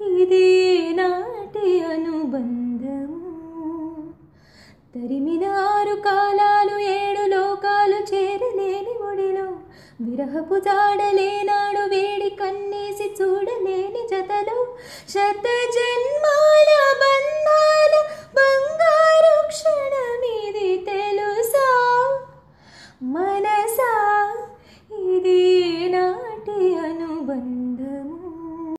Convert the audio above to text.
ఇది నాటి అనుబంధము తరిమిన 6 కాలాలు 7 లోకాలు చేరలేని ఒడిలో విరహపు జాడలేనాడు వేడి కన్నేసి చూడలేని జతలో శత